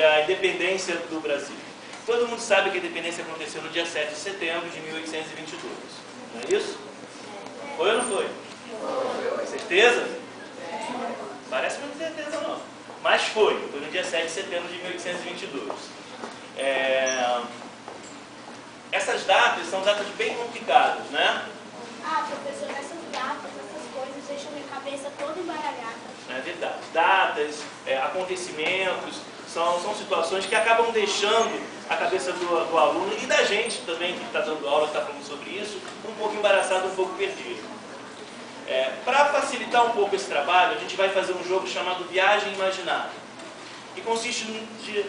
sobre a independência do Brasil. Todo mundo sabe que a independência aconteceu no dia 7 de setembro de 1822. Não é isso? Foi ou não foi? Foi. Certeza? Parece que não tem certeza não. Mas foi no dia 7 de setembro de 1822. Essas datas são datas bem complicadas, né? Ah, professor, essas datas, essas coisas deixam minha cabeça toda embaralhada. É verdade. Datas, acontecimentos, são situações que acabam deixando a cabeça do aluno e da gente também, que está dando aula, que está falando sobre isso, um pouco embaraçado, um pouco perdido. Para facilitar um pouco esse trabalho, a gente vai fazer um jogo chamado Viagem Imaginária, que consiste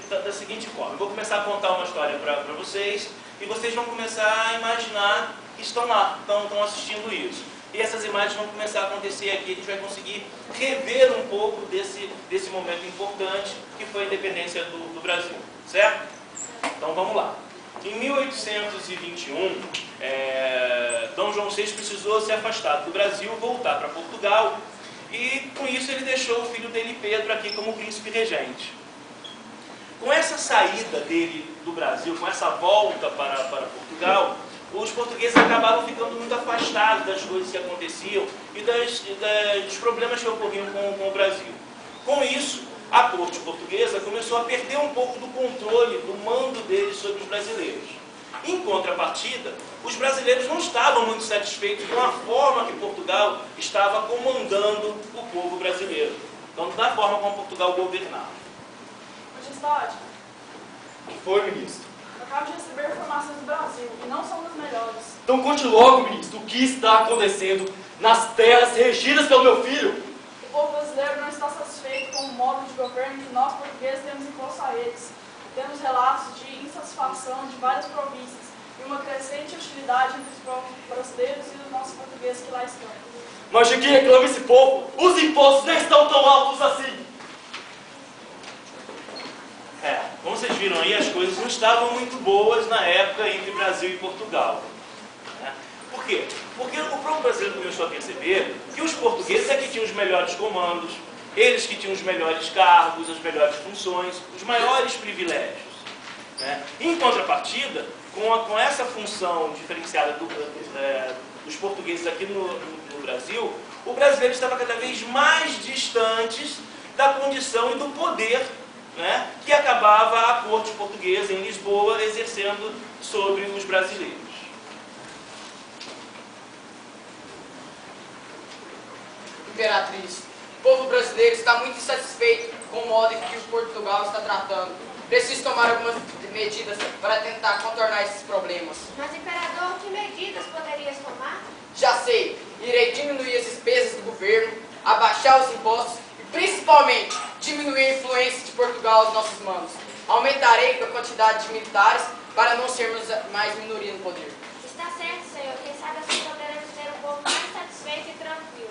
da seguinte forma. Eu vou começar a contar uma história para vocês e vocês vão começar a imaginar que estão lá, estão assistindo isso. E essas imagens vão começar a acontecer aqui, a gente vai conseguir rever um pouco desse momento importante que foi a independência do Brasil, certo? Então vamos lá. Em 1821, Dom João VI precisou se afastar do Brasil, voltar para Portugal, e com isso ele deixou o filho dele, Pedro, aqui como príncipe regente. Com essa saída dele do Brasil, com essa volta para Portugal, os portugueses acabaram ficando muito afastados das coisas que aconteciam e dos problemas que ocorriam com o Brasil. Com isso, a corte portuguesa começou a perder um pouco do controle, do mando deles sobre os brasileiros. Em contrapartida, os brasileiros não estavam muito satisfeitos com a forma que Portugal estava comandando o povo brasileiro. Então, da forma como Portugal governava. Majestade, O que foi, ministro? acabo de receber informações do Brasil e não são das melhores. Então conte logo, ministro, o que está acontecendo nas terras regidas pelo meu filho. O povo brasileiro não está satisfeito com o modo de governo que nós portugueses temos imposto a eles. Temos relatos de insatisfação de várias províncias e uma crescente hostilidade entre os povos brasileiros e os nossos portugueses que lá estão. Mas de que reclama esse povo? Os impostos nem estão tão altos assim. Como vocês viram aí, as coisas não estavam muito boas na época entre Brasil e Portugal. Por quê? Porque o próprio brasileiro começou a perceber que os portugueses é que tinham os melhores comandos, eles que tinham os melhores cargos, as melhores funções, os maiores privilégios. Em contrapartida, com essa função diferenciada dos portugueses aqui no Brasil, o brasileiro estava cada vez mais distante da condição e do poder que acabava a corte portuguesa em Lisboa exercendo sobre os brasileiros. Imperatriz, o povo brasileiro está muito insatisfeito com o modo em que o Portugal está tratando. Preciso tomar algumas medidas para tentar contornar esses problemas. Mas, imperador, que medidas poderias tomar? Já sei, irei diminuir as despesas do governo, abaixar os impostos e, principalmente, diminuir a influência de Portugal aos nossos manos. Aumentarei a quantidade de militares para não sermos mais minoria no poder. Está certo, senhor. Quem sabe assim poderemos ter um povo mais satisfeito e tranquilo.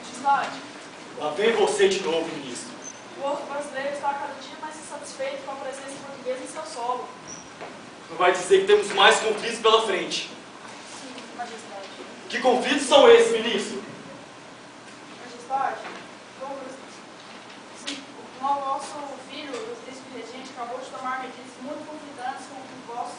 Majestade, Lá vem você de novo, ministro. o povo brasileiro está cada dia mais insatisfeito com a presença portuguesa em seu solo. Não vai dizer que temos mais conflitos pela frente. Sim, Majestade. Que conflitos são esses, ministro? Majestade, o nosso filho, o príncipe regente, acabou de tomar medidas muito conflitantes com o vosso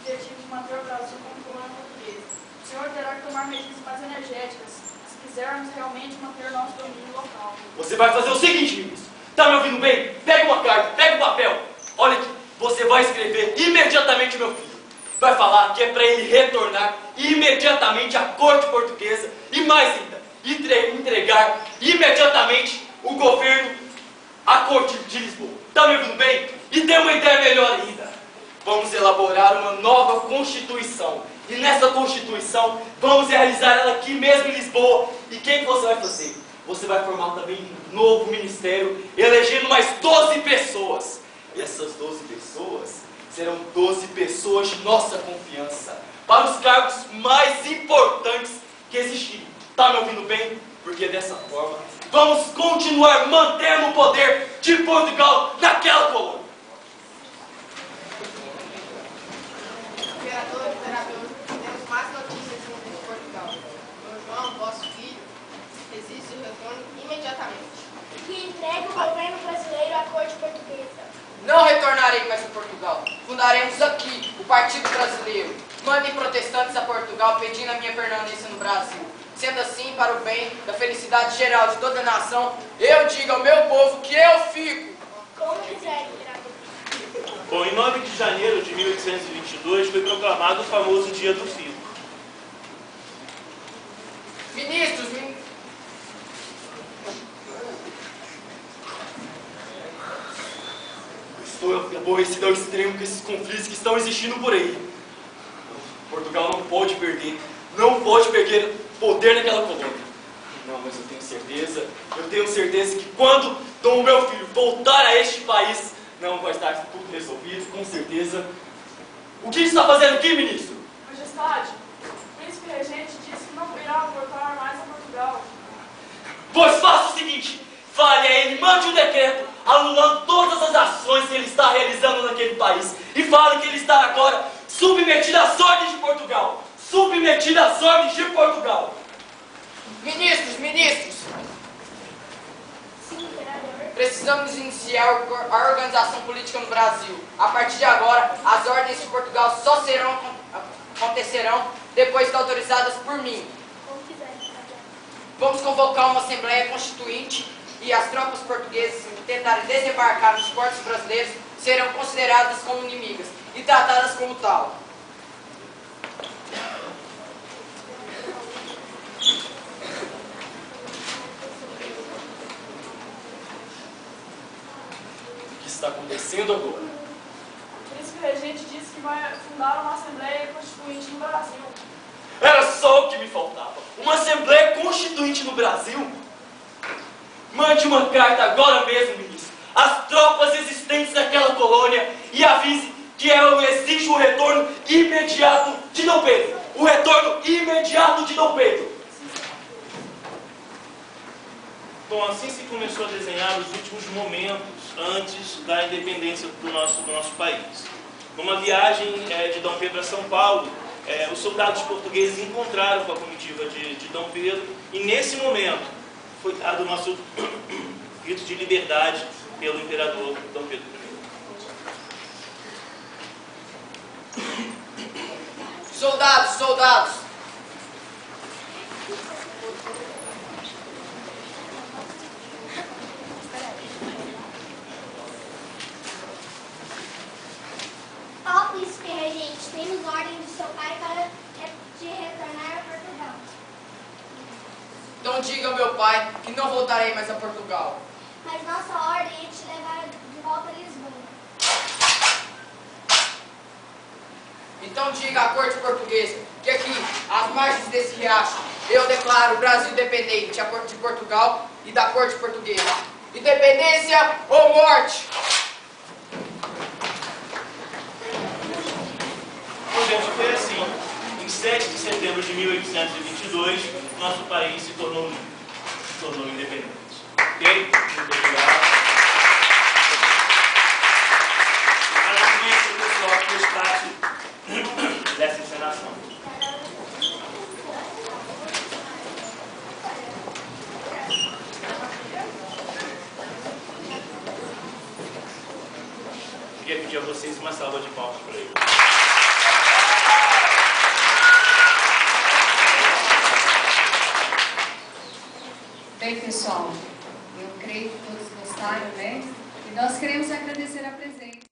objetivo de manter o Brasil como colônia portuguesa. O senhor terá que tomar medidas mais energéticas, se quisermos realmente manter o nosso domínio local. Você vai fazer o seguinte, ministro. Tá me ouvindo bem? Pega uma carta, pega um papel. Olha aqui, você vai escrever imediatamente meu filho. Vai falar que é para ele retornar imediatamente à corte portuguesa e mais ainda, entregar imediatamente o governo à corte de Lisboa. Tá me ouvindo bem? E tem uma ideia melhor ainda. Vamos elaborar uma nova Constituição. E nessa Constituição, vamos realizar ela aqui mesmo em Lisboa. E quem que você vai fazer? Você vai formar também um novo ministério, elegendo mais 12 pessoas. E essas 12 pessoas serão 12 pessoas de nossa confiança para os cargos mais importantes que existirem. Tá me ouvindo bem? Porque dessa forma, vamos continuar mantendo o poder de Portugal naquela colônia. Imperador, temos mais notícias sobre Portugal. vosso filho exige o retorno imediatamente. Que entregue o governo brasileiro à corte portuguesa. Não retornarei mais a Portugal. Fundaremos aqui o Partido Brasileiro. Mandem protestantes a Portugal pedindo a minha permanência no Brasil. Sendo assim, para o bem da felicidade geral de toda a nação, eu digo ao meu povo que eu fico. Como quiser, imperador. Bom, em 9 de janeiro de 1822 foi proclamado o famoso Dia do Fico. Ministros, Estou aborrecido ao extremo com esses conflitos que estão existindo por aí. Portugal não pode perder poder naquela colônia. Não, mas eu tenho certeza que quando Dom meu filho voltar a este país, não vai estar tudo resolvido, com certeza. O que está fazendo aqui, ministro? Majestade, o príncipe regente disse que não irá voltar mais a Portugal. Pois faça o seguinte, fale a ele, mande um decreto anulando todas as ações que ele está realizando naquele país e fale que ele está agora submetido às ordens de Portugal. Submetido às ordens de Portugal. ministros, Sim, imperador. precisamos iniciar a organização política no Brasil. A partir de agora, as ordens de Portugal só acontecerão depois que autorizadas por mim. Como quiser, imperador. Vamos convocar uma Assembleia Constituinte e as tropas portuguesas que tentarem desembarcar nos portos brasileiros serão consideradas como inimigas e tratadas como tal. O que está acontecendo agora? O príncipe regente disse que vai fundar uma Assembleia Constituinte no Brasil. Era só o que me faltava. Uma Assembleia Constituinte no Brasil? Mande uma carta agora mesmo, ministro, às tropas existentes naquela colônia e avise que eu exijo o retorno imediato de Dom Pedro. O retorno imediato de Dom Pedro. Bom, assim se começou a desenhar os últimos momentos antes da independência do nosso país. Numa viagem de Dom Pedro a São Paulo, os soldados portugueses encontraram com a comitiva de Dom Pedro e nesse momento foi dado o nosso grito de liberdade pelo imperador Dom Pedro I. Soldados! Ó príncipe regente, temos ordem do seu pai para te retornar a Portugal. Então diga ao meu pai que não voltarei mais a Portugal. Mas nossa ordem é te levar de volta a Lisboa. Então diga à corte portuguesa que aqui, às margens desse riacho, eu declaro o Brasil independente a corte de Portugal e da corte portuguesa. Independência ou morte! Bom, gente, foi assim. Em 7 de setembro de 1822, nosso país se tornou independente. Ok? Muito obrigado. Parabéns ao pessoal que fez parte dessa encenação. Queria pedir a vocês uma salva de palmas para ele. Bem, pessoal, eu creio que todos gostaram, né? E nós queremos agradecer a presença.